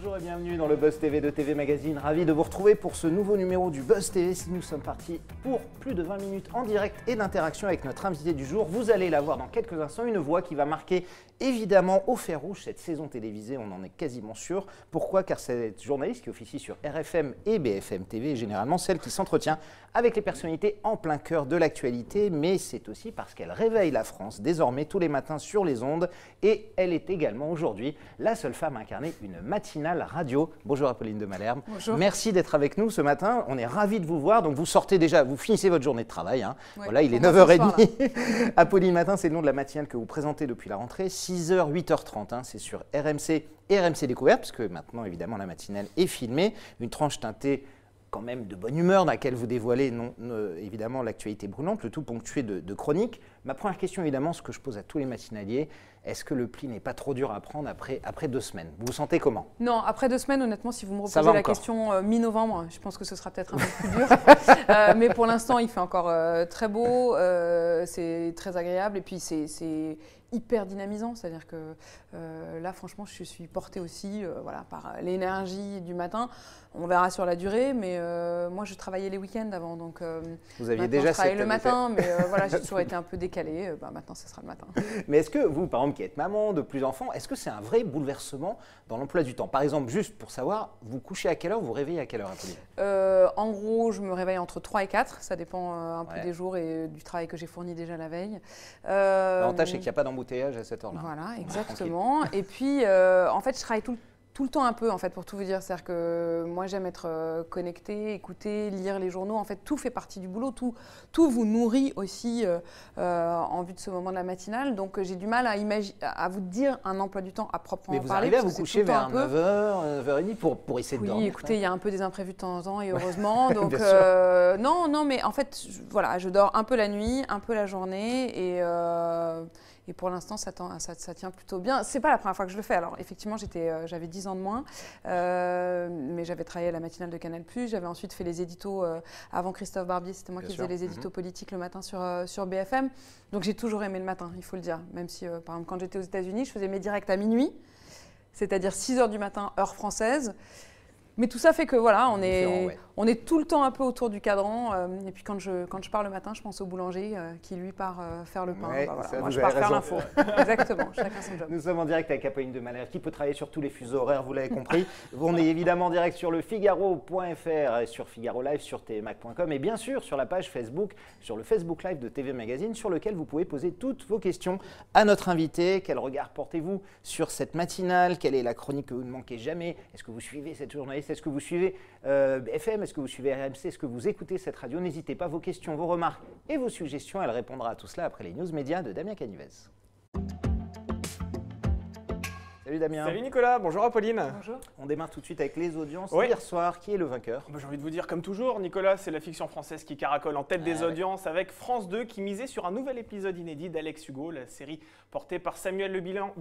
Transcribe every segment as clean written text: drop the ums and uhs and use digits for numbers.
Bonjour et bienvenue dans le Buzz TV de TV Magazine. Ravi de vous retrouver pour ce nouveau numéro du Buzz TV. Nous sommes partis pour plus de 20 minutes en direct et d'interaction avec notre invité du jour. Vous allez la voir dans quelques instants, une voix qui va marquer évidemment au fer rouge cette saison télévisée, on en est quasiment sûr. Pourquoi? Car cette journaliste qui officie sur RFM et BFM TV est généralement celle qui s'entretient avec les personnalités en plein cœur de l'actualité, mais c'est aussi parce qu'elle réveille la France désormais tous les matins sur les ondes et elle est également aujourd'hui la seule femme à incarner une matinale radio. Bonjour Apolline de Malherbe. Bonjour. Merci d'être avec nous ce matin, on est ravis de vous voir. Donc vous sortez déjà, vous finissez votre journée de travail, hein. Ouais, voilà, il est 9h30. Apolline Matin, c'est le nom de la matinale que vous présentez depuis la rentrée, 6h, 8h30, hein. C'est sur RMC et RMC Découverte, puisque maintenant évidemment la matinale est filmée, une tranche teintée quand même de bonne humeur dans laquelle vous dévoilez évidemment l'actualité brûlante, le tout ponctué de chroniques. Ma première question évidemment, ce que je pose à tous les matinaliers, est-ce que le pli n'est pas trop dur à prendre après 2 semaines? Vous vous sentez comment? Non, après 2 semaines, honnêtement, si vous me reposez la question mi-novembre, je pense que ce sera peut-être un peu plus dur. Mais pour l'instant, il fait encore très beau, c'est très agréable et puis c'est hyper dynamisant. C'est-à-dire que là, franchement, je suis portée aussi voilà, par l'énergie du matin. On verra sur la durée, mais moi, je travaillais les week-ends avant. Donc, vous aviez déjà je travaille le matin, mais voilà, j'ai toujours été un peu décalée. Maintenant, ce sera le matin. Mais est-ce que vous, par exemple, qui êtes maman de plusieurs enfants, est-ce que c'est un vrai bouleversement dans l'emploi du temps? Par exemple, juste pour savoir, vous couchez à quelle heure, vous réveillez à quelle heure, Apolline? En gros, je me réveille entre 3 et 4. Ça dépend un peu des jours et du travail que j'ai fourni déjà la veille. L'avantage, c'est qu'il n'y a pas d'embouteillage à cette heure-là. Voilà, exactement. Et puis, en fait, je travaille tout le temps un peu, en fait, pour tout vous dire. C'est-à-dire que moi, j'aime être connectée, écouter, lire les journaux. En fait, tout fait partie du boulot. Tout vous nourrit aussi en vue de ce moment de la matinale. Donc, j'ai du mal à vous dire un emploi du temps à proprement parler. Mais vous arrivez à vous coucher vers 9h, 9h30 pour essayer de dormir? Oui, écoutez, il y a un peu des imprévus de temps en temps, et heureusement. Donc, non, mais en fait, voilà, je dors un peu la nuit, un peu la journée, et pour l'instant, ça tient plutôt bien. C'est pas la première fois que je le fais. Alors, effectivement, j'avais 10 ans de moins, mais j'avais travaillé à la matinale de Canal+. J'avais ensuite fait les éditos avant Christophe Barbier. C'était moi qui faisais les éditos politiques le matin sur BFM. Donc, j'ai toujours aimé le matin, il faut le dire. Même si, par exemple, quand j'étais aux États-Unis, je faisais mes directs à minuit, c'est-à-dire 6h du matin, heure française. Mais tout ça fait que voilà, on est tout le temps un peu autour du cadran. Et puis quand je pars le matin, je pense au boulanger qui lui part faire le pain. Ouais, voilà. Moi, je pars faire l'info. Exactement, chacun son job. Nous sommes en direct avec Apolline de Malherbe, qui peut travailler sur tous les fuseaux horaires, vous l'avez compris. On est évidemment en direct sur le Figaro.fr, sur Figaro Live, sur tvmac.com et bien sûr sur la page Facebook, sur le Facebook Live de TV Magazine, sur lequel vous pouvez poser toutes vos questions à notre invité. Quel regard portez-vous sur cette matinale? Quelle est la chronique que vous ne manquez jamais? Est-ce que vous suivez cette journaliste? Est-ce que vous suivez BFM? Est-ce que vous suivez RMC? Est-ce que vous écoutez cette radio? N'hésitez pas, vos questions, vos remarques et vos suggestions. Elle répondra à tout cela après les news médias de Damien Canivez. Salut Damien. Salut Nicolas, bonjour Apolline. Bonjour. On démarre tout de suite avec les audiences. Oui. Hier soir, qui est le vainqueur? J'ai envie de vous dire comme toujours, Nicolas, c'est la fiction française qui caracole en tête des audiences avec France 2 qui misait sur un nouvel épisode inédit d'Alex Hugo. La série portée par Samuel Le Bihan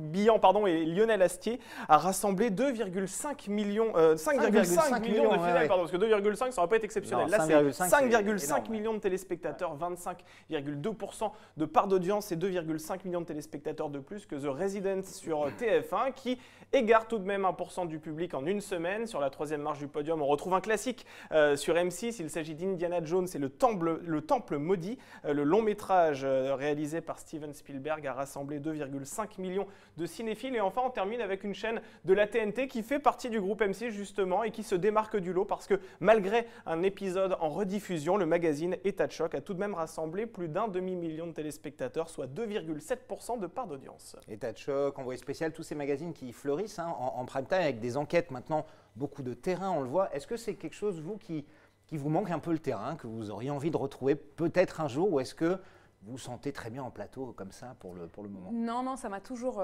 et Lionel Astier a rassemblé 5,5 millions de fidèles, parce que 2,5 ça aurait pas été exceptionnel. Non, là c'est 5,5 millions de téléspectateurs, 25,2% de part d'audience et 2,5 millions de téléspectateurs de plus que The Resident sur TF1 qui égare tout de même 1% du public en une semaine. Sur la 3e marche du podium, on retrouve un classique sur M6. Il s'agit d'Indiana Jones et le Temple maudit. Le long métrage réalisé par Steven Spielberg a rassemblé 2,5 millions de cinéphiles. Et enfin, on termine avec une chaîne de la TNT qui fait partie du groupe M6 justement et qui se démarque du lot parce que malgré un épisode en rediffusion, le magazine État de choc a tout de même rassemblé plus d'un demi-million de téléspectateurs, soit 2,7% de part d'audience. État de choc, Envoyé spécial, tous ces magazines qui fleurissent en prime time avec des enquêtes maintenant, beaucoup de terrain, on le voit. Est-ce que c'est quelque chose, vous, qui vous manque un peu le terrain, que vous auriez envie de retrouver peut-être un jour, ou est-ce que vous vous sentez très bien en plateau comme ça pour le moment? Non, ça m'a toujours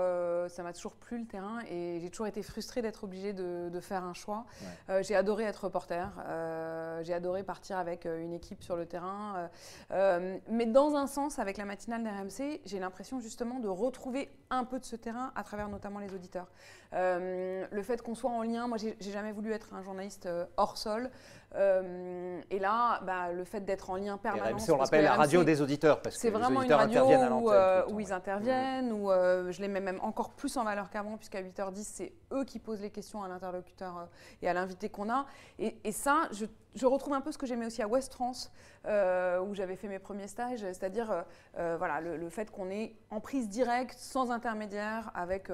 plu le terrain et j'ai toujours été frustrée d'être obligée de faire un choix. Ouais. J'ai adoré être reporter, j'ai adoré partir avec une équipe sur le terrain. Mais dans un sens, avec la matinale d'RMC, j'ai l'impression justement de retrouver un peu de ce terrain à travers notamment les auditeurs. Le fait qu'on soit en lien, moi j'ai jamais voulu être un journaliste hors sol. Et là, le fait d'être en lien permanent. RMC, on rappelle la radio des auditeurs, parce c'est vraiment une radio où ils interviennent, où je les mets même encore plus en valeur qu'avant, puisqu'à 8h10, c'est eux qui posent les questions à l'interlocuteur et à l'invité qu'on a. Et ça, je retrouve un peu ce que j'aimais aussi à Ouest France, où j'avais fait mes premiers stages, c'est-à-dire voilà, le fait qu'on est en prise directe, sans intermédiaire, avec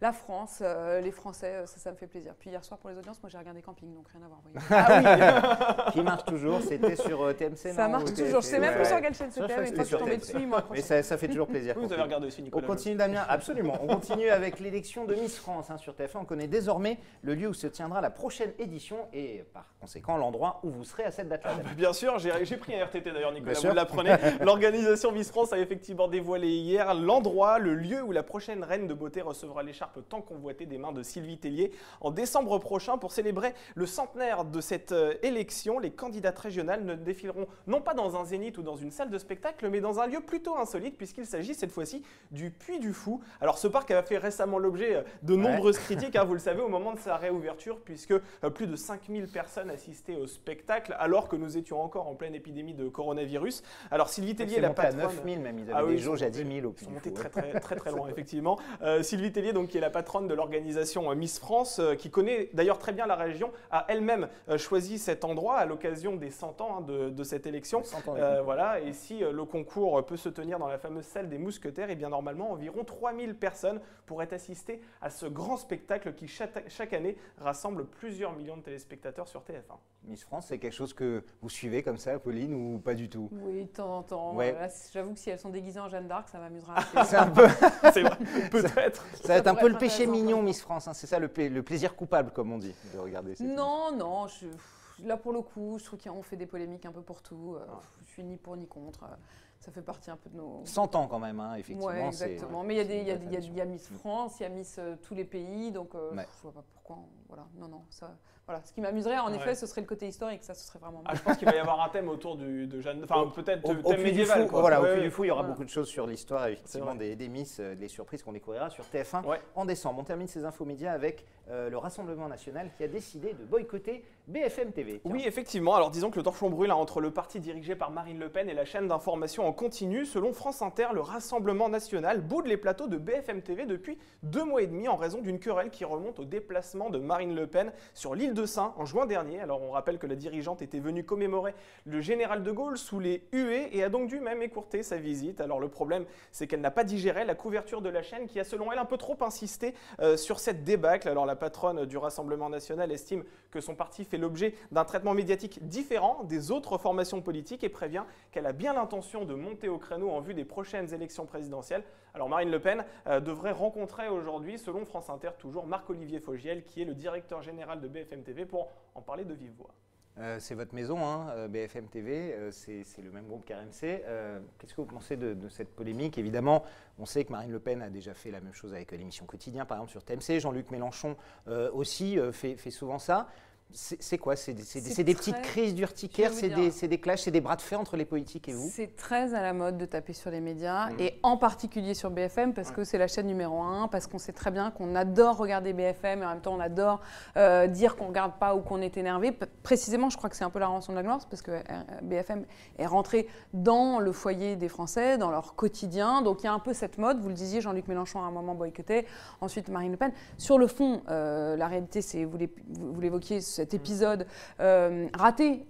la France, les Français, ça me fait plaisir. Puis hier soir pour les audiences, moi j'ai regardé Camping, donc rien à voir. Ah oui, qui marche toujours, c'était sur TMC, ça marche toujours, je sais même plus sur quelle chaîne c'était, mais quand je suis tombée dessus, moi. Mais ça fait toujours plaisir. Vous avez regardé aussi, Nicolas. On continue, Damien, absolument. On continue avec l'élection de Miss France sur TF1. On connaît désormais le lieu où se tiendra la prochaine édition et par conséquent l'endroit où vous serez à cette date-là. Bien sûr, j'ai pris un RTT d'ailleurs, Nicolas, vous l'apprenez. L'organisation Miss France a effectivement dévoilé hier l'endroit, le lieu où la prochaine reine de beauté recevra l'écharpe tant convoitée des mains de Sylvie Tellier en décembre prochain. Pour célébrer le centenaire de cette élection, les candidates régionales ne défileront non pas dans un zénith ou dans une salle de spectacle, mais dans un lieu plutôt insolite puisqu'il s'agit cette fois-ci du Puy du Fou. Alors ce parc a fait récemment l'objet de nombreuses critiques, vous le savez, au moment de sa réouverture, puisque plus de 5000 personnes assistaient au spectacle alors que nous étions encore en pleine épidémie de coronavirus. Alors Sylvie Tellier, la patronne… à 9000 même, ils avaient des jauges à 10 000 au Puy du Fou. Ils sont montés très loin, effectivement. Sylvie Tellier, donc, qui est la patronne de l'organisation Miss France, qui connaît d'ailleurs très bien la région, a elle-même choisi cet endroit à l'occasion des 100 ans de cette élection. 100 ans, voilà, et si le concours peut se tenir dans la fameuse salle des Mousquetaires, et bien normalement environ 3000 personnes pourraient assister à ce grand spectacle qui chaque année rassemble plusieurs millions de téléspectateurs sur TF1. Miss France, c'est quelque chose que vous suivez comme ça, Pauline, ou pas du tout? Oui, de temps en temps. Ouais. J'avoue que si elles sont déguisées en Jeanne d'Arc, ça m'amusera. C'est un peu… C'est vrai, peut-être. Ça va être un peu le péché mignon, Miss France. Hein. C'est ça le plaisir coupable, comme on dit, de regarder ces Non, là pour le coup, je trouve qu'on fait des polémiques un peu pour tout. Je suis ni pour ni contre. Ça fait partie un peu de nos… 100 ans quand même, hein, effectivement. Oui, exactement. Mais il y a Miss France, il y a Miss tous les pays, donc je ne vois pas pourquoi… Voilà, non, ça… Voilà, ce qui m'amuserait, en effet, ce serait le côté historique, ça, ce serait vraiment… je pense qu'il va y avoir un thème autour de Jeanne… Enfin, peut-être thème médiéval. Voilà, au Puy du Fou, il y aura beaucoup de choses sur l'histoire, effectivement, des Miss, des surprises qu'on découvrira sur TF1 en décembre. On termine ces infos médias avec le Rassemblement National qui a décidé de boycotter BFM TV. Oui, effectivement. Alors, disons que le torchon brûle entre le parti dirigé par Marine Le Pen et la chaîne d'information en continu. Selon France Inter, le Rassemblement National boude les plateaux de BFM TV depuis 2 mois et demi en raison d'une querelle qui remonte au déplacement de Marine Le Pen sur l'île de Sein en juin dernier. Alors, on rappelle que la dirigeante était venue commémorer le général de Gaulle sous les huées et a donc dû même écourter sa visite. Alors, le problème, c'est qu'elle n'a pas digéré la couverture de la chaîne qui a, selon elle, un peu trop insisté sur cette débâcle. Alors, la patronne du Rassemblement National estime que son parti fait l'objet d'un traitement médiatique différent des autres formations politiques et prévient qu'elle a bien l'intention de monter au créneau en vue des prochaines élections présidentielles. Alors Marine Le Pen devrait rencontrer aujourd'hui, selon France Inter, toujours Marc-Olivier Fogiel, qui est le directeur général de BFM TV, pour en parler de vive voix. C'est votre maison, hein, BFM TV, c'est le même groupe qu'RMC. Qu'est-ce que vous pensez de cette polémique? Évidemment, on sait que Marine Le Pen a déjà fait la même chose avec l'émission Quotidien, par exemple sur TMC. Jean-Luc Mélenchon aussi fait souvent ça. C'est quoi? C'est des petites crises d'urticaire, c'est des clashs, c'est des bras de fer entre les politiques et vous? C'est très à la mode de taper sur les médias, et en particulier sur BFM, parce que c'est la chaîne numéro 1, parce qu'on sait très bien qu'on adore regarder BFM, et en même temps on adore dire qu'on ne regarde pas ou qu'on est énervé. Précisément, je crois que c'est un peu la rançon de la gloire, parce que BFM est rentré dans le foyer des Français, dans leur quotidien, donc il y a un peu cette mode. Vous le disiez, Jean-Luc Mélenchon à un moment boycotté, ensuite Marine Le Pen. Sur le fond, la réalité, c'est, vous l'évoquiez, cet épisode raté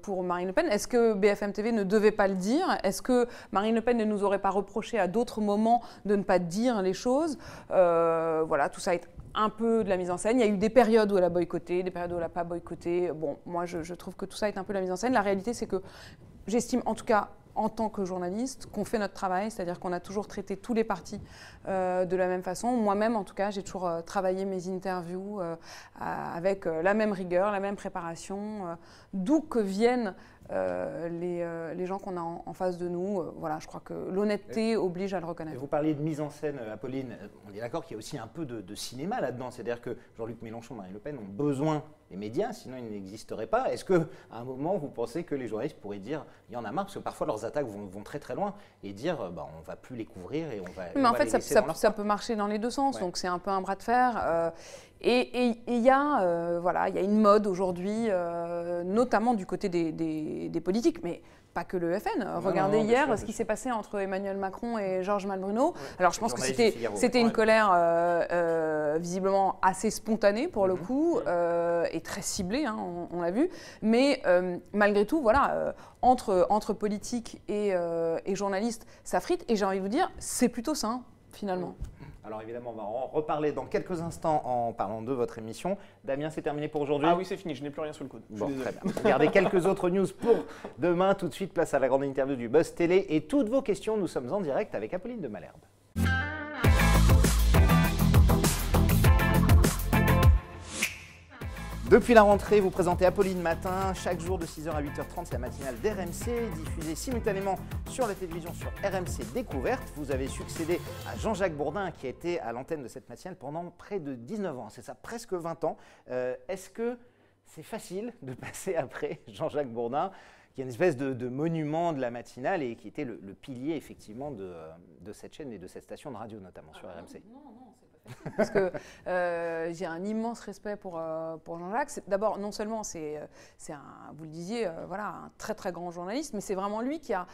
pour Marine Le Pen. Est-ce que BFM TV ne devait pas le dire? Est-ce que Marine Le Pen ne nous aurait pas reproché à d'autres moments de ne pas dire les choses? Voilà, tout ça est un peu de la mise en scène. Il y a eu des périodes où elle a boycotté, des périodes où elle n'a pas boycotté. Bon, moi, je trouve que tout ça est un peu la mise en scène. La réalité, c'est que j'estime, en tout cas, en tant que journaliste, qu'on fait notre travail, c'est-à-dire qu'on a toujours traité tous les partis de la même façon. Moi-même, en tout cas, j'ai toujours travaillé mes interviews avec la même rigueur, la même préparation, d'où que viennent les gens qu'on a en face de nous. Voilà, je crois que l'honnêteté oblige à le reconnaître. Vous parliez de mise en scène, Apolline. On est d'accord qu'il y a aussi un peu de cinéma là-dedans. C'est-à-dire que Jean-Luc Mélenchon et Marine Le Pen ont besoin des médias, sinon ils n'existeraient pas. Est-ce qu'à un moment, vous pensez que les journalistes pourraient dire « il y en a marre » parce que parfois leurs attaques vont très très loin et dire « on ne va plus les couvrir et on va… » Mais en fait, ça peut marcher dans les deux sens, donc c'est un peu un bras de fer. Et il y a une mode aujourd'hui notamment du côté des politiques, mais pas que le FN. Regardez hier ce qui s'est passé entre Emmanuel Macron et Georges Malbruno. Alors je pense que c'était une colère visiblement assez spontanée pour le coup et très ciblée, hein, on l'a vu. Mais malgré tout, voilà, entre politiques et journalistes, ça frite. Et j'ai envie de vous dire, c'est plutôt sain finalement. Alors évidemment, on va en reparler dans quelques instants en parlant de votre émission. Damien, c'est terminé pour aujourd'hui? Ah oui, c'est fini, je n'ai plus rien sous le coude. Bon, très bien. Regardez quelques autres news pour demain. Tout de suite, place à la grande interview du Buzz Télé et toutes vos questions. Nous sommes en direct avec Apolline de Malherbe. Depuis la rentrée, vous présentez Apolline Matin, chaque jour de 6h à 8h30, c'est la matinale d'RMC, diffusée simultanément sur la télévision sur RMC Découverte. Vous avez succédé à Jean-Jacques Bourdin qui a été à l'antenne de cette matinale pendant près de 19 ans, c'est ça, presque 20 ans. Est-ce que c'est facile de passer après Jean-Jacques Bourdin, qui est une espèce de monument de la matinale et qui était le pilier effectivement de cette chaîne et de cette station de radio notamment sur RMC? Non, c'est pas facile. Parce que j'ai un immense respect pour Jean-Jacques. D'abord, non seulement c'est vous le disiez, voilà, un très très grand journaliste, mais c'est vraiment lui qui a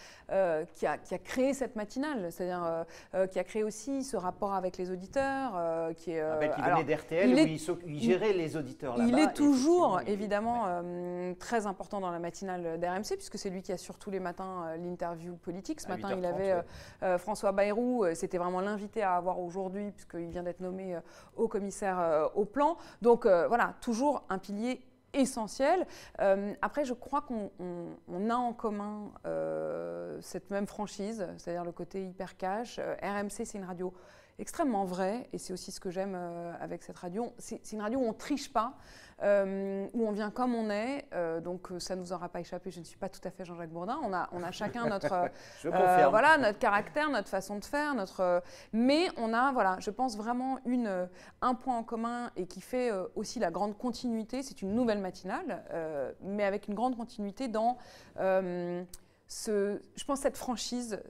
créé cette matinale, c'est-à-dire qui a créé aussi ce rapport avec les auditeurs. Qui venait d'RTL où il gérait les auditeurs là-bas. Il est toujours évidemment très important dans la matinale d'RMC, puisque c'est lui qui assure tous les matins l'interview politique. Ce matin, il avait François Bayrou, c'était vraiment l'invité à avoir aujourd'hui, puisqu'il vient d'être nommé haut commissaire au plan. Donc voilà, toujours un pilier essentiel. Après, je crois qu'on a en commun cette même franchise, c'est-à-dire le côté hyper cash. RMC, c'est une radio extrêmement vraie, et c'est aussi ce que j'aime avec cette radio. C'est une radio où on ne triche pas, où on vient comme on est, donc ça ne vous aura pas échappé, je ne suis pas tout à fait Jean-Jacques Bourdin, on a chacun notre, voilà, notre caractère, notre façon de faire, mais on a, voilà, je pense vraiment un point en commun et qui fait aussi la grande continuité, c'est une nouvelle matinale, mais avec une grande continuité dans je pense cette franchise,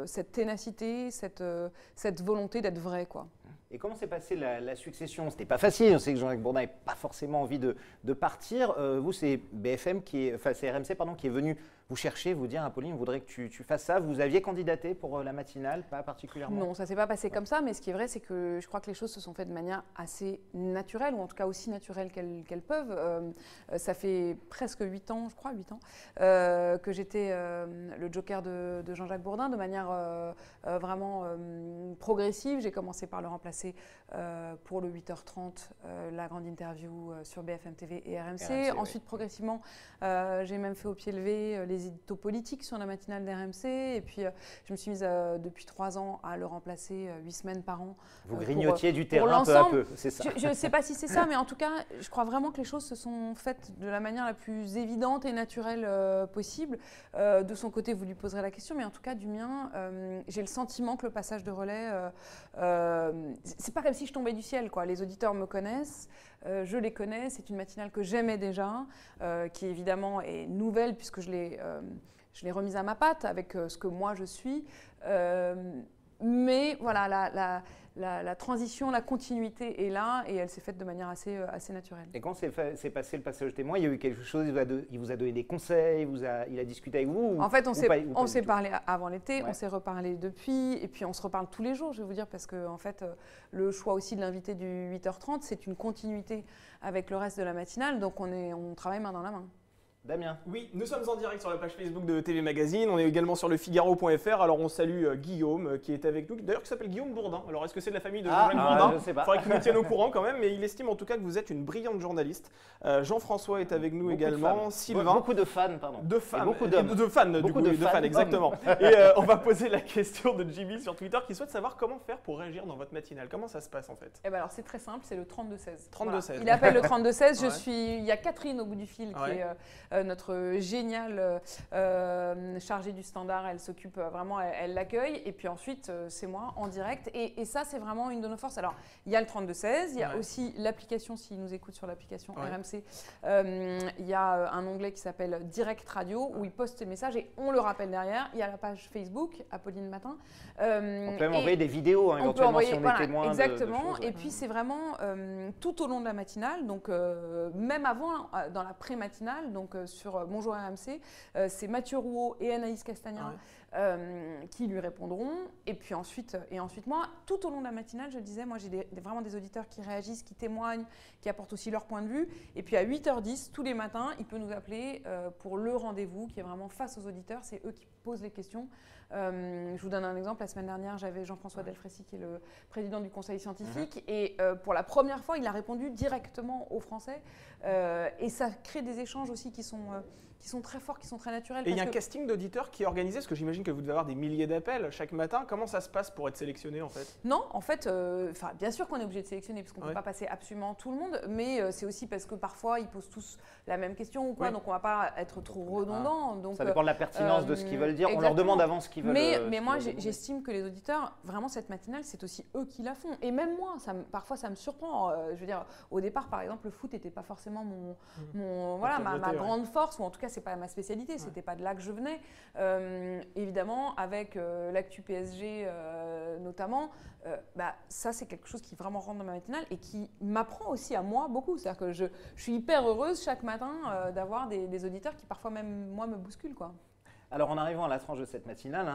cette ténacité, cette volonté d'être vrai, quoi. Et comment s'est passée la succession? C'était pas facile, on sait que Jean-Jacques Bourdin n'avait pas forcément envie de partir. Vous, c'est c'est RMC qui est venu vous chercher, vous dire, Apolline, on voudrait que tu fasses ça. Vous aviez candidaté pour la matinale, pas particulièrement? Non, ça ne s'est pas passé comme ça, mais ce qui est vrai, c'est que je crois que les choses se sont faites de manière assez naturelle, ou en tout cas aussi naturelle qu'elles peuvent. Ça fait presque 8 ans, je crois, 8 ans, que j'étais le joker de Jean-Jacques Bourdin, de manière vraiment progressive. J'ai commencé par le remplacer pour le 8h30, la grande interview sur BFM TV et RMC. Ensuite, progressivement, j'ai même fait au pied levé les éditos politiques sur la matinale d'RMC. Et puis, je me suis mise depuis 3 ans à le remplacer 8 semaines par an. Vous grignotiez du terrain peu à peu, c'est ça? Je ne sais pas si c'est ça, mais en tout cas, je crois vraiment que les choses se sont faites de la manière la plus évidente et naturelle possible. De son côté, vous lui poserez la question, mais en tout cas, du mien, j'ai le sentiment que le passage de relais, c'est pas comme si je tombais du ciel, quoi. Les auditeurs me connaissent, je les connais, c'est une matinale que j'aimais déjà, qui évidemment est nouvelle puisque je l'ai remise à ma patte avec ce que moi je suis. Mais voilà, la transition, la continuité est là et elle s'est faite de manière assez naturelle. Et quand s'est passé le passage témoin, il y a eu quelque chose, il vous a donné des conseils, il a discuté avec vous? En fait, on s'est parlé avant l'été, on s'est reparlé depuis, et puis on se reparle tous les jours, je vais vous dire, parce que en fait, le choix aussi de l'invité du 8h30, c'est une continuité avec le reste de la matinale, donc on travaille main dans la main. Damien. Oui, nous sommes en direct sur la page Facebook de TV Magazine, on est également sur le Figaro.fr, alors on salue Guillaume qui est avec nous, d'ailleurs qui s'appelle Guillaume Bourdin. Alors est-ce que c'est de la famille de Jean-Jacques Bourdin? Je sais pas. Il faudrait qu'il nous tienne au courant quand même, mais il estime en tout cas que vous êtes une brillante journaliste. Jean-François est avec nous beaucoup également, Sylvain. Beaucoup de fans, pardon. De fans. Beaucoup d'hommes. De fans, du coup, de fans, exactement. Et on va poser la question de Jimmy sur Twitter qui souhaite savoir comment faire pour réagir dans votre matinale. Comment ça se passe en fait? Eh ben alors c'est très simple, c'est le 32-16. 32-16. Il appelle le 32-16, il y a Catherine au bout du fil notre géniale chargée du standard, elle s'occupe vraiment, elle l'accueille. Et puis ensuite, c'est moi en direct. Et ça, c'est vraiment une de nos forces. Alors, il y a le 3216, il y a aussi l'application, s'ils nous écoutent sur l'application RMC, il y a un onglet qui s'appelle Direct Radio où ils postent ces messages et on le rappelle derrière. Il y a la page Facebook, Apolline Matin. On peut même envoyer des vidéos, éventuellement, si on est témoin. Exactement. de choses, Et puis, c'est vraiment tout au long de la matinale, donc même avant, dans la pré-matinale, donc sur Bonjour RMC, c'est Mathieu Rouault et Anaïs Castagna qui lui répondront. Et puis ensuite, moi, tout au long de la matinale, je le disais, moi j'ai vraiment des auditeurs qui réagissent, qui témoignent, qui apportent aussi leur point de vue. Et puis à 8h10, tous les matins, il peut nous appeler pour le rendez-vous qui est vraiment face aux auditeurs. C'est eux qui posent les questions. Je vous donne un exemple. La semaine dernière, j'avais Jean-François Delfrécy, qui est le président du conseil scientifique. Et pour la première fois, il a répondu directement aux Français. Et ça crée des échanges aussi qui sont très forts, qui sont très naturels. Et il y a un casting d'auditeurs qui est organisé, parce que j'imagine que vous devez avoir des milliers d'appels chaque matin. Comment ça se passe pour être sélectionné en fait? Non, en fait, bien sûr qu'on est obligé de sélectionner, parce qu'on ne peut pas passer absolument tout le monde, mais c'est aussi parce que parfois, ils posent tous la même question ou quoi, donc on ne va pas être trop redondant. Donc, ça dépend de la pertinence de ce qu'ils veulent dire. Exactement. On leur demande avant ce qu'ils veulent dire. Mais moi, j'estime que les auditeurs, vraiment, cette matinale, c'est aussi eux qui la font. Et même moi, parfois, ça me surprend. Je veux dire, au départ, par exemple, le foot n'était pas forcément ma grande force, ou en tout cas, ce n'est pas ma spécialité. C'était pas de là que je venais. Évidemment, avec l'actu PSG notamment, ça c'est quelque chose qui vraiment rentre dans ma matinale et qui m'apprend aussi à moi beaucoup. C'est-à-dire que je suis hyper heureuse chaque matin d'avoir des auditeurs qui parfois même moi me bousculent, quoi. Alors en arrivant à la tranche de cette matinale,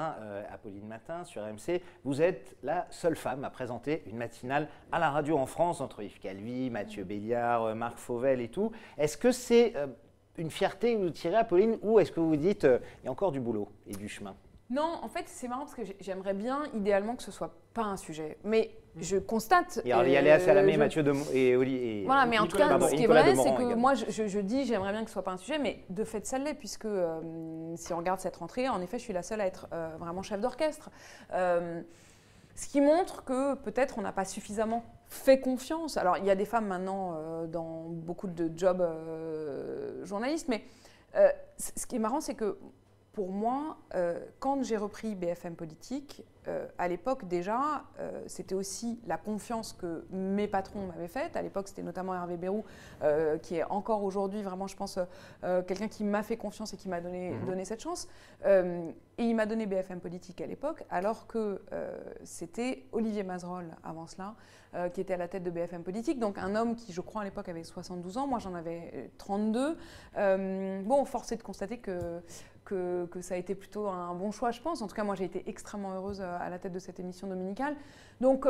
Apolline Matin sur RMC, vous êtes la seule femme à présenter une matinale à la radio en France, entre Yves Calvi, Mathieu Béliard, Marc Fauvel et tout. Est-ce que c'est une fierté que vous tirez, Apolline, ou est-ce que vous vous dites il y a encore du boulot et du chemin? Non, en fait, c'est marrant parce que j'aimerais bien, idéalement, que ce ne soit pas un sujet. Mais je constate… Il y a Léa Salamé, Mathieu et Oli. Voilà, mais en tout cas, ce qui est vrai, c'est que moi, je dis, j'aimerais bien que ce ne soit pas un sujet, mais de fait, ça l'est, puisque si on regarde cette rentrée, en effet, je suis la seule à être vraiment chef d'orchestre. Ce qui montre que peut-être on n'a pas suffisamment fait confiance. Alors, il y a des femmes maintenant dans beaucoup de jobs journalistes, mais ce qui est marrant, c'est que pour moi, quand j'ai repris BFM Politique, à l'époque déjà, c'était aussi la confiance que mes patrons m'avaient faite. À l'époque, c'était notamment Hervé Bérou, qui est encore aujourd'hui vraiment, je pense, quelqu'un qui m'a fait confiance et qui m'a donné cette chance. Et il m'a donné BFM Politique à l'époque, alors que c'était Olivier Mazerolle, avant cela, qui était à la tête de BFM Politique. Donc un homme qui, je crois, à l'époque avait 72 ans, moi j'en avais 32. Force est de constater que ça a été plutôt un bon choix, je pense. En tout cas, moi, j'ai été extrêmement heureuse à la tête de cette émission dominicale. Donc,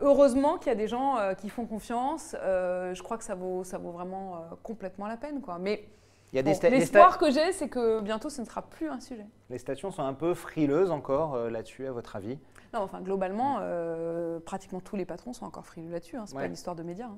heureusement qu'il y a des gens qui font confiance. Je crois que ça vaut vraiment complètement la peine, quoi. Mais l'espoir que j'ai, c'est que bientôt, ce ne sera plus un sujet. Les stations sont un peu frileuses encore là-dessus, à votre avis? Non, enfin, globalement, pratiquement tous les patrons sont encore frileux là-dessus. Ce n'est pas une histoire de médias.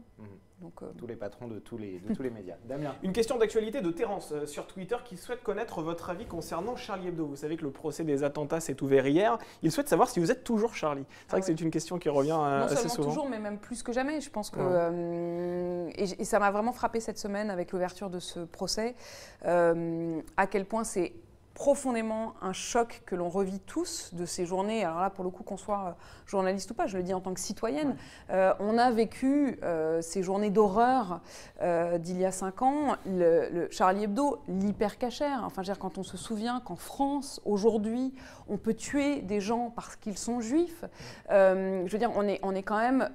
Donc, tous les patrons de tous les médias. Damien. Une question d'actualité de Terence sur Twitter qui souhaite connaître votre avis concernant Charlie Hebdo. Vous savez que le procès des attentats s'est ouvert hier. Il souhaite savoir si vous êtes toujours Charlie. C'est vrai que c'est une question qui revient assez souvent. Non seulement toujours, mais même plus que jamais. Je pense que… et ça m'a vraiment frappé cette semaine avec l'ouverture de ce procès, à quel point c'est profondément un choc que l'on revit tous de ces journées. Alors là, pour le coup, qu'on soit journaliste ou pas, je le dis en tant que citoyenne, on a vécu ces journées d'horreur d'il y a 5 ans. Le Charlie Hebdo, l'hypercachère. Enfin, je veux dire, quand on se souvient qu'en France, aujourd'hui, on peut tuer des gens parce qu'ils sont juifs. Je veux dire, on est quand même…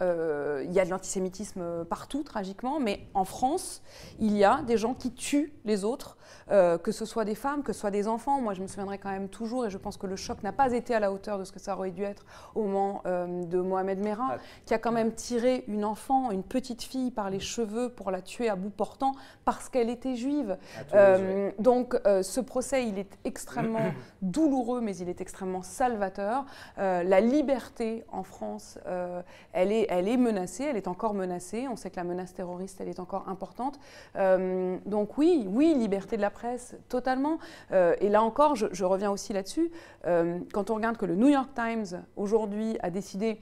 il y a de l'antisémitisme partout, tragiquement, mais en France, il y a des gens qui tuent les autres, que ce soit des femmes, que ce soit des enfants. Moi, je me souviendrai quand même toujours, et je pense que le choc n'a pas été à la hauteur de ce que ça aurait dû être au moment de Mohamed Merah, qui a quand même tiré une enfant, une petite fille par les cheveux pour la tuer à bout portant parce qu'elle était juive. Donc, ce procès, il est extrêmement douloureux, mais il est extrêmement salvateur. La liberté en France, elle est menacée, elle est encore menacée. On sait que la menace terroriste, elle est encore importante. Donc oui, liberté de la presse, totalement. Et là encore, je reviens aussi là-dessus. Quand on regarde que le New York Times, aujourd'hui, a décidé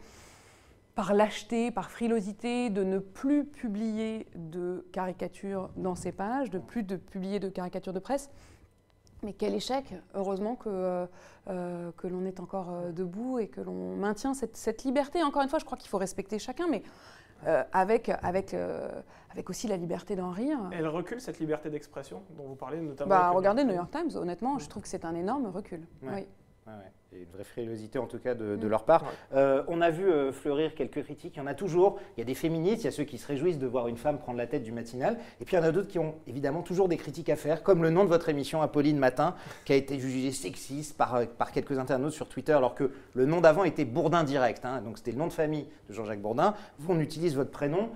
par lâcheté, par frilosité, de ne plus publier de caricatures dans ses pages, de plus de publier de caricatures de presse. Mais quel échec! Heureusement que l'on est encore debout et que l'on maintient cette liberté. Encore une fois, je crois qu'il faut respecter chacun, mais avec aussi la liberté d'en rire. Elle recule, cette liberté d'expression dont vous parlez notamment. Regardez le New York Times, honnêtement, je trouve que c'est un énorme recul. Ouais. Oui. Ouais. Il y a une vraie frilosité en tout cas de leur part. On a vu fleurir quelques critiques, il y en a toujours. Il y a des féministes, il y a ceux qui se réjouissent de voir une femme prendre la tête du matinal. Et puis il y en a d'autres qui ont évidemment toujours des critiques à faire, comme le nom de votre émission, Apolline Matin, qui a été jugé sexiste par quelques internautes sur Twitter, alors que le nom d'avant était Bourdin Direct. Donc c'était le nom de famille de Jean-Jacques Bourdin. Vous, on utilise votre prénom.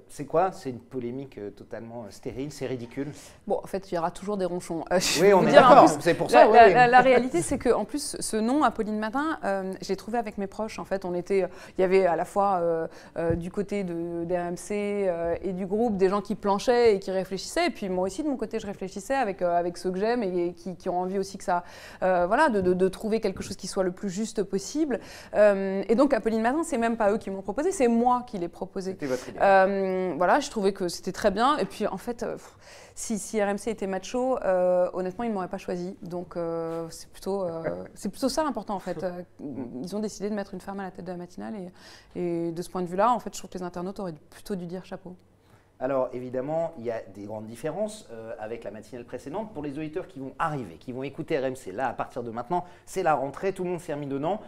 C'est quoi? C'est une polémique totalement stérile, c'est ridicule. Bon, en fait, il y aura toujours des ronchons. Oui, on est d'accord, c'est pour ça. La réalité, c'est qu'en plus, ce nom, Apolline Matin, je l'ai trouvé avec mes proches. En fait, il y avait à la fois du côté d'RMC et du groupe des gens qui planchaient et qui réfléchissaient. Et puis moi aussi, de mon côté, je réfléchissais avec ceux que j'aime et qui ont envie aussi que ça, de trouver quelque chose qui soit le plus juste possible. Et donc, Apolline Matin, c'est même pas eux qui m'ont proposé, c'est moi qui l'ai proposé. C'était votre idée. Je trouvais que c'était très bien. Et puis, en fait, si RMC était macho, honnêtement, ils ne m'auraient pas choisi. Donc, c'est plutôt ça l'important, en fait. Ils ont décidé de mettre une femme à la tête de la matinale. Et de ce point de vue-là, en fait, je trouve que les internautes auraient plutôt dû dire chapeau. Alors, évidemment, il y a des grandes différences avec la matinale précédente. Pour les auditeurs qui vont arriver, qui vont écouter RMC, là, à partir de maintenant, c'est la rentrée, tout le monde s'est remis dedans.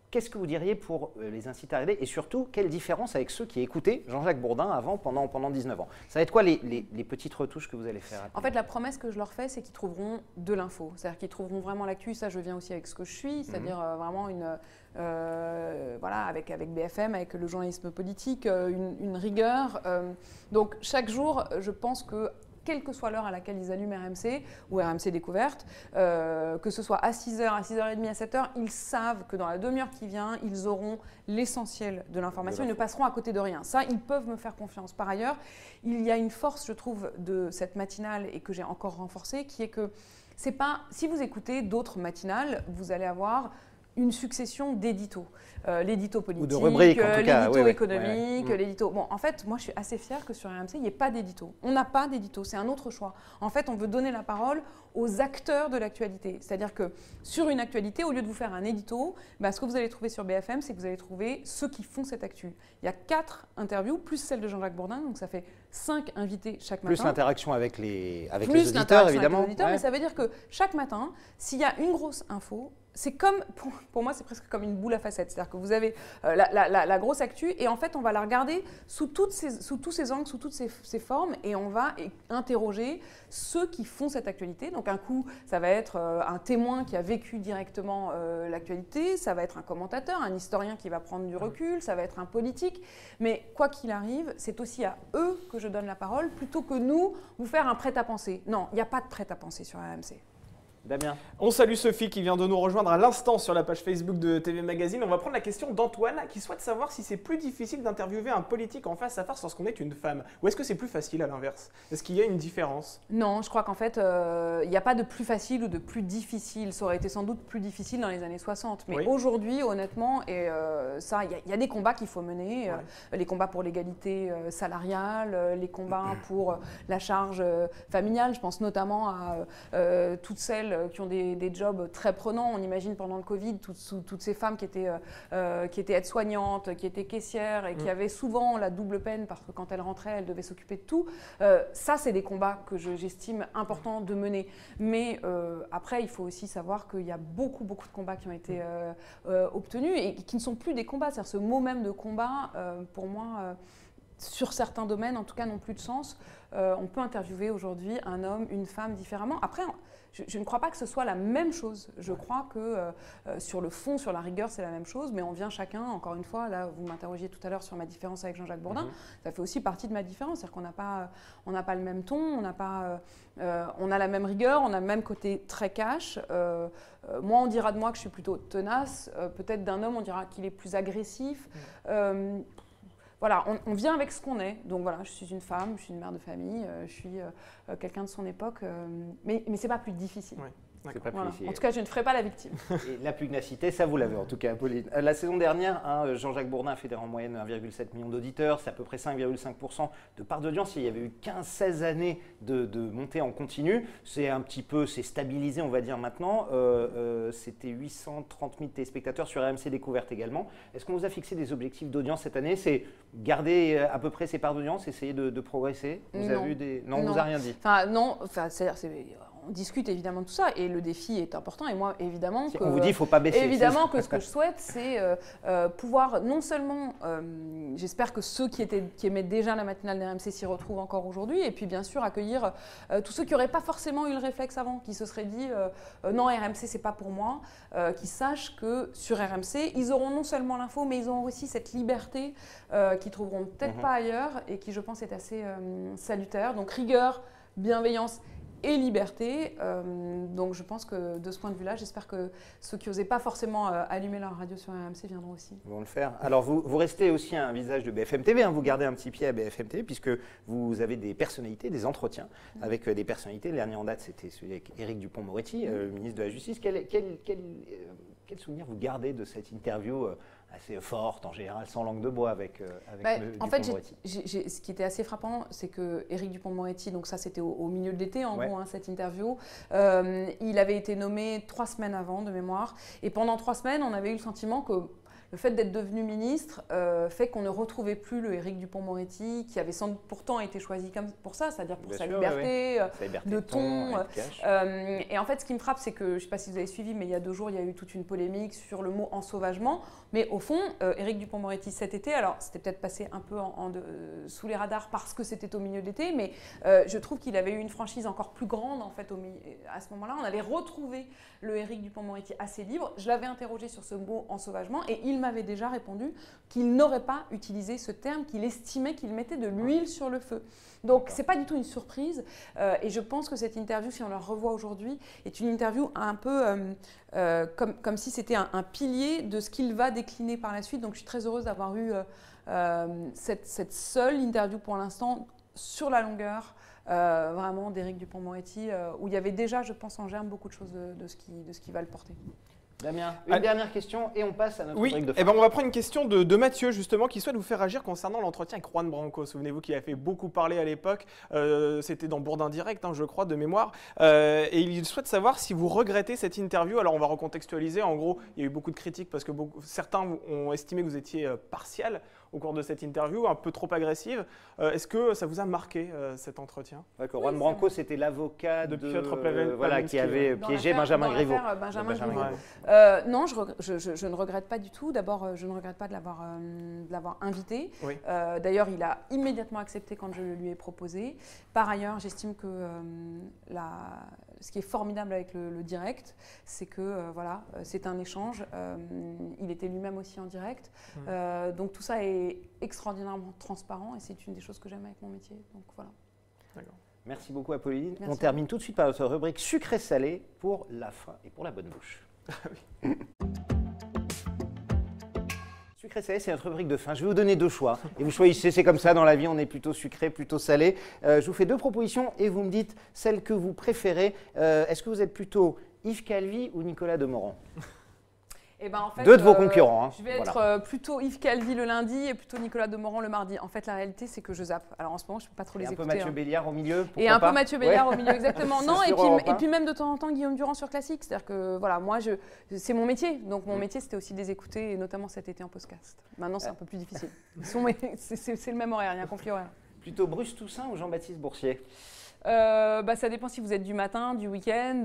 Qu'est-ce que vous diriez pour les inciter à arriver? Et surtout, quelle différence avec ceux qui écoutaient Jean-Jacques Bourdin avant, pendant 19 ans? Ça va être quoi les petites retouches que vous allez faire? En fait, la promesse que je leur fais, c'est qu'ils trouveront de l'info. C'est-à-dire qu'ils trouveront vraiment l'actu. Ça, je viens aussi avec ce que je suis, c'est-à-dire vraiment avec BFM, avec le journalisme politique, une rigueur. Donc, chaque jour, je pense que quelle que soit l'heure à laquelle ils allument RMC ou RMC Découverte, que ce soit à 6h, à 6h30, à 7h, ils savent que dans la demi-heure qui vient, ils auront l'essentiel de l'information. Ils ne passeront à côté de rien. Ça, ils peuvent me faire confiance. Par ailleurs, il y a une force, je trouve, de cette matinale et que j'ai encore renforcée, qui est que c'est pas, si vous écoutez d'autres matinales, vous allez avoir une succession d'éditos. L'édito politique, l'édito économique, l'édito... Bon, en fait, moi, je suis assez fière que sur RMC, il n'y ait pas d'édito. On n'a pas d'édito, c'est un autre choix. En fait, on veut donner la parole aux acteurs de l'actualité. C'est-à-dire que sur une actualité, au lieu de vous faire un édito, ce que vous allez trouver sur BFM, c'est que vous allez trouver ceux qui font cette actu. Il y a 4 interviews, plus celle de Jean-Jacques Bourdin, donc ça fait 5 invités chaque matin. Plus l'interaction avec les auditeurs, évidemment. Mais ça veut dire que chaque matin, s'il y a une grosse info, c'est comme, pour moi, c'est presque comme une boule à facettes. C'est-à-dire que vous avez la grosse actu et en fait, on va la regarder sous tous ces angles, sous toutes ces formes et on va interroger ceux qui font cette actualité. Donc, un coup, ça va être un témoin qui a vécu directement l'actualité, ça va être un commentateur, un historien qui va prendre du recul, ça va être un politique. Mais quoi qu'il arrive, c'est aussi à eux que je donne la parole plutôt que nous, vous faire un prêt-à-penser. Non, il n'y a pas de prêt-à-penser sur RMC. Damien. On salue Sophie qui vient de nous rejoindre à l'instant sur la page Facebook de TV Magazine. On va prendre la question d'Antoine qui souhaite savoir si c'est plus difficile d'interviewer un politique en face à face lorsqu'on est une femme. Ou est-ce que c'est plus facile à l'inverse? Est-ce qu'il y a une différence? Non, je crois qu'en fait, il n'y a pas de plus facile ou de plus difficile. Ça aurait été sans doute plus difficile dans les années 60. Mais aujourd'hui, honnêtement, il y a des combats qu'il faut mener. Les combats pour l'égalité salariale, les combats pour la charge familiale. Je pense notamment à toutes celles qui ont des jobs très prenants. On imagine pendant le Covid toutes ces femmes qui étaient aides-soignantes, qui étaient caissières et qui avaient souvent la double peine parce que quand elles rentraient, elles devaient s'occuper de tout. Ça, c'est des combats que j'estime importants de mener. Mais après, il faut aussi savoir qu'il y a beaucoup de combats qui ont été obtenus et qui ne sont plus des combats. C'est-à-dire ce mot même de combat, pour moi, sur certains domaines, en tout cas, n'ont plus de sens. On peut interviewer aujourd'hui un homme, une femme différemment. Après, je ne crois pas que ce soit la même chose. Je crois que sur le fond, sur la rigueur, c'est la même chose, mais on vient chacun, encore une fois, là, vous m'interrogiez tout à l'heure sur ma différence avec Jean-Jacques Bourdin, ça fait aussi partie de ma différence, c'est-à-dire qu'on n'a pas le même ton, on a la même rigueur, on a le même côté très cash. Moi, on dira de moi que je suis plutôt tenace, peut-être d'un homme, on dira qu'il est plus agressif. Voilà, on vient avec ce qu'on est. Donc voilà, je suis une femme, je suis une mère de famille, je suis quelqu'un de son époque, mais c'est pas plus difficile. Oui. C'est pas Voilà. policier. En tout cas, je ne ferai pas la victime. Et la pugnacité, ça vous l'avez en tout cas, Apolline. La saison dernière, Jean-Jacques Bourdin a fait en moyenne 1,7 million d'auditeurs, c'est à peu près 5,5% de part d'audience. Il y avait eu 15-16 années de montée en continu. C'est un petit peu, c'est stabilisé, on va dire maintenant. C'était 830 000 téléspectateurs sur RMC Découverte également. Est-ce qu'on vous a fixé des objectifs d'audience cette année? C'est garder à peu près ces parts d'audience, essayer de progresser? Vous avez vu des... Non, on vous a rien dit. Enfin, non, c'est-à-dire, on discute évidemment de tout ça et le défi est important. Et moi, évidemment, on vous dit qu'il ne faut pas baisser. Évidemment que ce que je souhaite, c'est pouvoir non seulement, j'espère que ceux qui aimaient déjà la matinale d'RMC s'y retrouvent encore aujourd'hui, et puis bien sûr accueillir tous ceux qui n'auraient pas forcément eu le réflexe avant, qui se seraient dit non, RMC, c'est pas pour moi, qui sachent que sur RMC, ils auront non seulement l'info, mais ils auront aussi cette liberté qu'ils trouveront peut-être pas ailleurs et qui, je pense, est assez salutaire. Donc rigueur, bienveillance et liberté. Donc je pense que de ce point de vue-là, j'espère que ceux qui n'osaient pas forcément allumer leur radio sur RMC viendront aussi. Ils vont le faire. Alors vous restez aussi un visage de BFM TV, vous gardez un petit pied à BFM TV puisque vous avez des personnalités, des entretiens avec des personnalités. Le dernier en date, c'était celui avec Éric Dupond-Moretti, ministre de la Justice. Quel souvenir vous gardez de cette interview assez forte, en général, sans langue de bois avec en fait, ce qui était assez frappant, c'est que Éric Dupond-Moretti, donc ça c'était au milieu de l'été en gros, cette interview, il avait été nommé 3 semaines avant de mémoire, et pendant 3 semaines, on avait eu le sentiment que le fait d'être devenu ministre fait qu'on ne retrouvait plus le Éric Dupond-Moretti, qui avait pourtant été choisi comme pour ça, c'est-à-dire pour sa liberté, de ton. Et en fait, ce qui me frappe, c'est que, je ne sais pas si vous avez suivi, mais il y a 2 jours, il y a eu toute une polémique sur le mot ensauvagement. Mais au fond, Éric Dupond-Moretti cet été, alors c'était peut-être passé un peu sous les radars parce que c'était au milieu de l'été, mais je trouve qu'il avait eu une franchise encore plus grande en fait à ce moment-là. On avait retrouvé le Éric Dupond-Moretti assez libre. Je l'avais interrogé sur ce mot ensauvagement et il m'avait déjà répondu qu'il n'aurait pas utilisé ce terme, qu'il estimait qu'il mettait de l'huile sur le feu. Donc c'est pas du tout une surprise et je pense que cette interview, si on la revoit aujourd'hui, est une interview un peu comme si c'était un pilier de ce qu'il va décliner par la suite. Donc je suis très heureuse d'avoir eu cette seule interview pour l'instant sur la longueur vraiment d'Éric Dupond-Moretti où il y avait déjà, je pense, en germe beaucoup de choses de ce qui va le porter. Damien, une dernière question et on passe à notre rubrique de fin. On va prendre une question de Mathieu justement qui souhaite vous faire agir concernant l'entretien avec Juan Branco. Souvenez-vous qu'il a fait beaucoup parler à l'époque, c'était dans Bourdin Direct je crois de mémoire, et il souhaite savoir si vous regrettez cette interview. Alors on va recontextualiser, en gros il y a eu beaucoup de critiques parce que certains ont estimé que vous étiez partial au cours de cette interview, un peu trop agressive. Est-ce que ça vous a marqué cet entretien? D'accord. Juan Branco, c'était l'avocat de Piotr Plawensky, qui avait piégé Benjamin Griveaux. Non, je ne regrette pas du tout. D'abord, je ne regrette pas de l'avoir invité. Oui. D'ailleurs, il a immédiatement accepté quand je le lui ai proposé. Par ailleurs, j'estime que ce qui est formidable avec le direct, c'est que c'est un échange. Il était lui-même aussi en direct. Donc tout ça est extraordinairement transparent et c'est une des choses que j'aime avec mon métier. Donc voilà. D'accord. Merci beaucoup Apolline. Merci. On termine tout de suite par notre rubrique sucré-salé pour la fin et pour la bonne bouche. Sucré-salé, c'est notre rubrique de fin. Je vais vous donner 2 choix et vous choisissez, c'est comme ça dans la vie, on est plutôt sucré, plutôt salé. Je vous fais 2 propositions et vous me dites celle que vous préférez. Est-ce que vous êtes plutôt Yves Calvi ou Nicolas Demorand? En fait, 2 de vos concurrents. Je vais être plutôt Yves Calvi le lundi et plutôt Nicolas Demorand le mardi. En fait, la réalité, c'est que je zappe. Alors en ce moment, je ne peux pas trop les écouter. Un peu Mathieu Béliard au milieu. Et un peu Mathieu Béliard au milieu, exactement. Non, et puis même de temps en temps, Guillaume Durand sur Classique. C'est-à-dire que voilà, moi, c'est mon métier. Donc mon métier, c'était aussi de les écouter, et notamment cet été en podcast. Maintenant, c'est un peu plus difficile. C'est le même horaire, il y a un conflit horaire. Plutôt Bruce Toussaint ou Jean-Baptiste Boursier? Ça dépend si vous êtes du matin, du week-end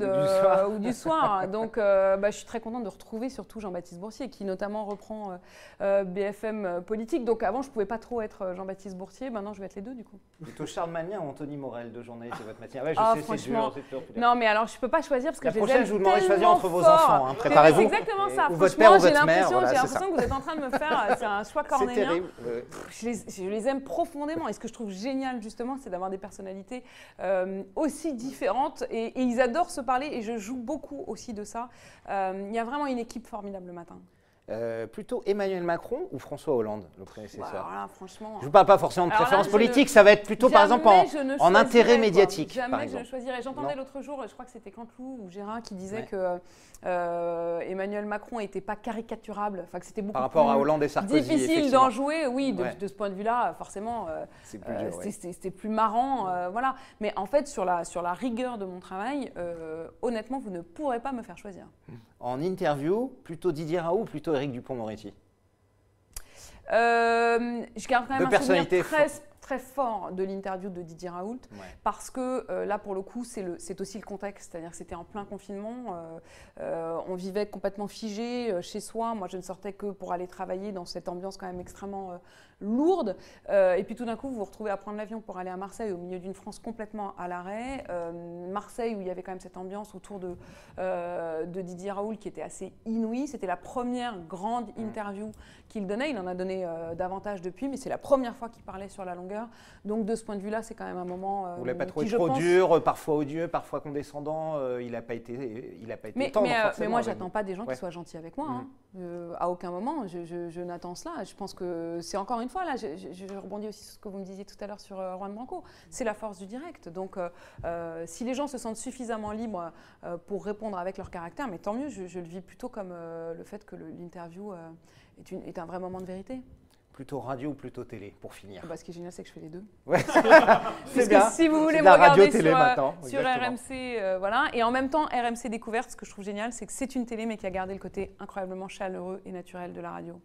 ou du soir. Donc, je suis très contente de retrouver surtout Jean-Baptiste Boursier, qui notamment reprend BFM Politique. Donc, avant, je ne pouvais pas trop être Jean-Baptiste Boursier. Maintenant, je vais être les 2, du coup. Plutôt Charles Magnin ou Anthony Morel, 2 journalistes de votre matière? Franchement, c'est dur. Non, mais alors, je ne peux pas choisir parce que la prochaine, je vous demanderai de choisir entre vos enfants. Préparez-vous. C'est exactement ça. Ou votre père ou votre mère. J'ai l'impression que vous êtes en train de me faire un choix cornélien. C'est terrible. Je les aime profondément. Et ce que je trouve génial, justement, c'est d'avoir des personnalités aussi différentes et ils adorent se parler et je joue beaucoup aussi de ça. Il y a vraiment une équipe formidable le matin. Plutôt Emmanuel Macron ou François Hollande, le prédécesseur? Alors là, franchement. Je ne vous parle pas forcément de Alors là, préférence politique, ça va être plutôt par exemple en intérêt médiatique. Jamais je ne choisirais. J'entendais l'autre jour, je crois que c'était Canteloup ou Gérin qui disait que Emmanuel Macron n'était pas caricaturable, enfin que c'était beaucoup par rapport à Hollande et Sarkozy. Difficile d'en jouer, oui, de ce point de vue-là, forcément, c'était plus marrant, voilà. Mais en fait, sur la rigueur de mon travail, honnêtement, vous ne pourrez pas me faire choisir. En interview, plutôt Didier Raoult ou plutôt Éric Dupond-Moretti? Je garde quand même un souvenir très très fort de l'interview de Didier Raoult, parce que là, pour le coup, c'est aussi le contexte. C'est-à-dire que c'était en plein confinement, on vivait complètement figé chez soi. Moi, je ne sortais que pour aller travailler dans cette ambiance quand même extrêmement lourde. Et puis tout d'un coup, vous vous retrouvez à prendre l'avion pour aller à Marseille, au milieu d'une France complètement à l'arrêt. Marseille, où il y avait quand même cette ambiance autour de Didier Raoult qui était assez inouïe. C'était la première grande interview qu'il donnait. Il en a donné davantage depuis, mais c'est la première fois qu'il parlait sur la longueur. Donc de ce point de vue-là, c'est quand même un moment. Vous ne l'avez pas trouvé trop dur, parfois odieux, parfois condescendant. Il n'a pas été tendre. Mais moi, j'attends pas des gens qui soient gentils avec moi. À aucun moment, je n'attends cela. Je pense que c'est encore une fois là. Je rebondis aussi sur ce que vous me disiez tout à l'heure sur Juan Branco. C'est la force du direct. Donc, si les gens se sentent suffisamment libres pour répondre avec leur caractère, mais tant mieux. Je le vis plutôt comme le fait que l'interview est un vrai moment de vérité. Plutôt radio ou plutôt télé, pour finir? Ce qui est génial, c'est que je fais les deux. Ouais. C'est bien. Si vous voulez me regarder sur RMC, voilà. Et en même temps, RMC Découverte, ce que je trouve génial, c'est que c'est une télé, mais qui a gardé le côté incroyablement chaleureux et naturel de la radio.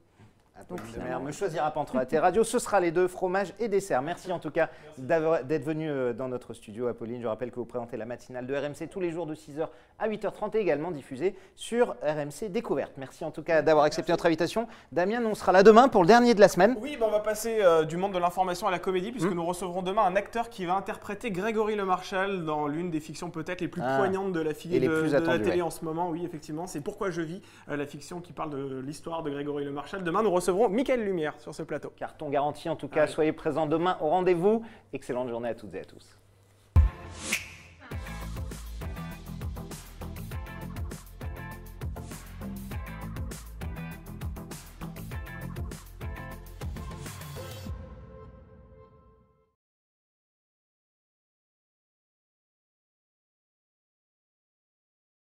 Apolline Demer me choisira pas entre la radio, ce sera les deux, fromage et dessert. Merci en tout cas d'être venu dans notre studio, Apolline. Je rappelle que vous présentez la matinale de RMC tous les jours de 6h à 8h30 et également diffusée sur RMC Découverte. Merci en tout cas d'avoir accepté notre invitation. Damien, on sera là demain pour le dernier de la semaine. Oui, on va passer du monde de l'information à la comédie puisque nous recevrons demain un acteur qui va interpréter Grégory Lemarchal dans l'une des fictions peut-être les plus poignantes de la filière de la télé en ce moment. Oui, effectivement, c'est Pourquoi je vis, la fiction qui parle de l'histoire de Grégory Lemarchal. Demain, nous recevrons Mickaël Lumière sur ce plateau. Carton garanti en tout cas, soyez présents demain au rendez-vous. Excellente journée à toutes et à tous.